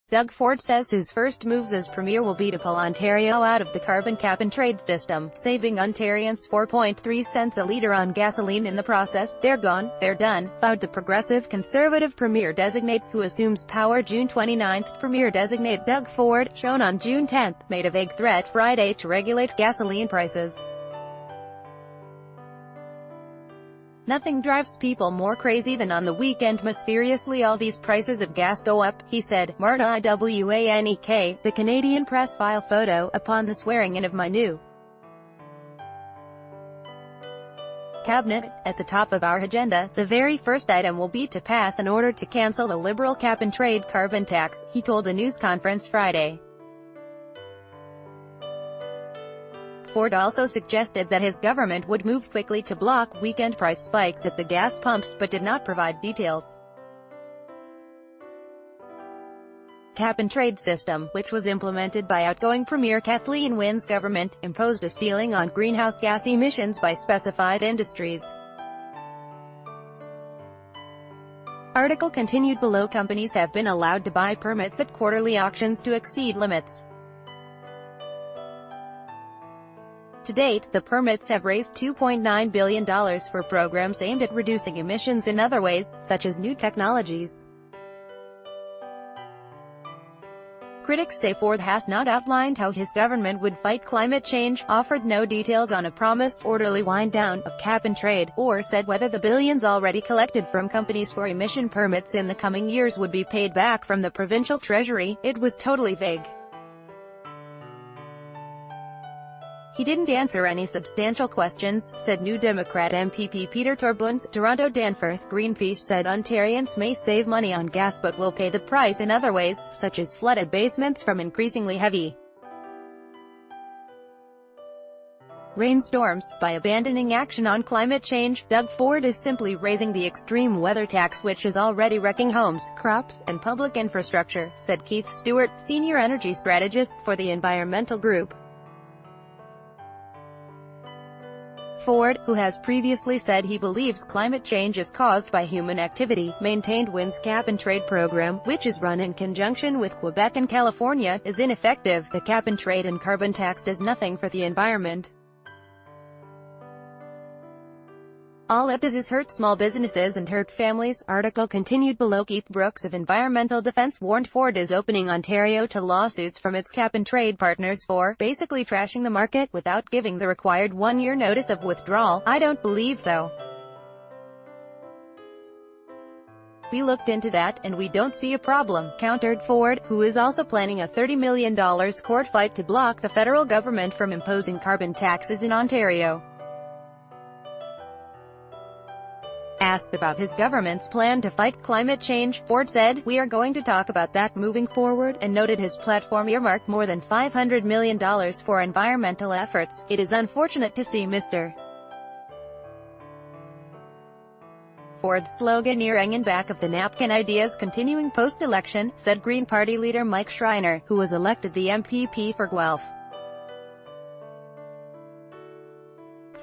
Doug Ford says his first moves as Premier will be to pull Ontario out of the carbon cap-and-trade system, saving Ontarians 4.3 cents a litre on gasoline in the process. They're gone, they're done, vowed the progressive Conservative Premier-designate, who assumes power June 29. Premier-designate Doug Ford, shown on June 10, made a vague threat Friday to regulate gasoline prices. "Nothing drives people more crazy than on the weekend mysteriously all these prices of gas go up," he said. Marta Iwanek, the Canadian Press file photo, upon the swearing-in of my new cabinet. "At the top of our agenda, the very first item will be to pass an order to cancel the Liberal cap-and-trade carbon tax," he told a news conference Friday. Ford also suggested that his government would move quickly to block weekend price spikes at the gas pumps, but did not provide details. Cap-and-trade system, which was implemented by outgoing Premier Kathleen Wynne's government, imposed a ceiling on greenhouse gas emissions by specified industries. Article continued below. Companies have been allowed to buy permits at quarterly auctions to exceed limits. To date, the permits have raised $2.9 billion for programs aimed at reducing emissions in other ways, such as new technologies. Critics say Ford has not outlined how his government would fight climate change, offered no details on a promised orderly wind-down of cap-and-trade, or said whether the billions already collected from companies for emission permits in the coming years would be paid back from the provincial treasury. It was totally vague. He didn't answer any substantial questions, said New Democrat MPP Peter Torbuns. Toronto Danforth Greenpeace said Ontarians may save money on gas but will pay the price in other ways, such as flooded basements from increasingly heavy rainstorms. By abandoning action on climate change, Doug Ford is simply raising the extreme weather tax, which is already wrecking homes, crops, and public infrastructure, said Keith Stewart, senior energy strategist for the environmental group. Ford, who has previously said he believes climate change is caused by human activity, maintained Wynne's cap-and-trade program, which is run in conjunction with Quebec and California, is ineffective. The cap-and-trade and carbon tax does nothing for the environment. All it does is hurt small businesses and hurt families. Article continued below. Keith Brooks of Environmental Defence warned Ford is opening Ontario to lawsuits from its cap-and-trade partners for basically trashing the market without giving the required one-year notice of withdrawal. "I don't believe so. We looked into that, and we don't see a problem," countered Ford, who is also planning a $30 million court fight to block the federal government from imposing carbon taxes in Ontario. Asked about his government's plan to fight climate change, Ford said, "We are going to talk about that moving forward," and noted his platform earmarked more than $500 million for environmental efforts. "It is unfortunate to see Mr. Ford's sloganeering in back of the napkin ideas continuing post-election," said Green Party leader Mike Schreiner, who was elected the MPP for Guelph.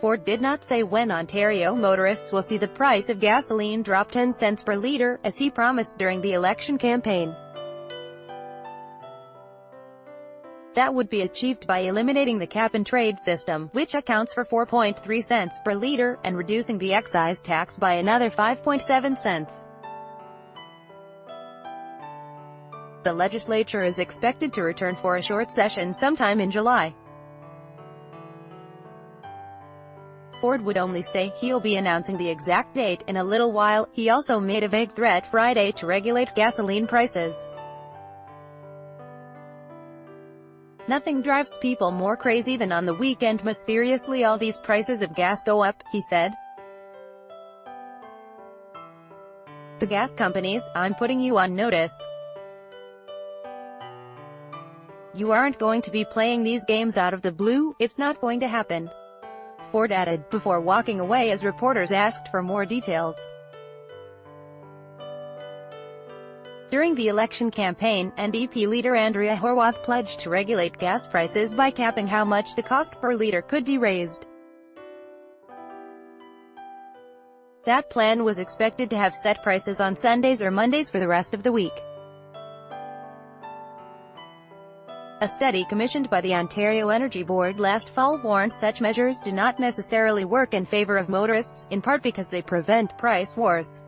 Ford did not say when Ontario motorists will see the price of gasoline drop 10 cents per litre, as he promised during the election campaign. That would be achieved by eliminating the cap-and-trade system, which accounts for 4.3 cents per litre, and reducing the excise tax by another 5.7 cents. The legislature is expected to return for a short session sometime in July. Ford would only say he'll be announcing the exact date in a little while. He also made a vague threat Friday to regulate gasoline prices. "Nothing drives people more crazy than on the weekend mysteriously all these prices of gas go up," he said. "The gas companies, I'm putting you on notice. You aren't going to be playing these games out of the blue. It's not going to happen," Ford added, before walking away as reporters asked for more details. During the election campaign, NDP leader Andrea Horwath pledged to regulate gas prices by capping how much the cost per litre could be raised. That plan was expected to have set prices on Sundays or Mondays for the rest of the week. A study commissioned by the Ontario Energy Board last fall warned such measures do not necessarily work in favour of motorists, in part because they prevent price wars.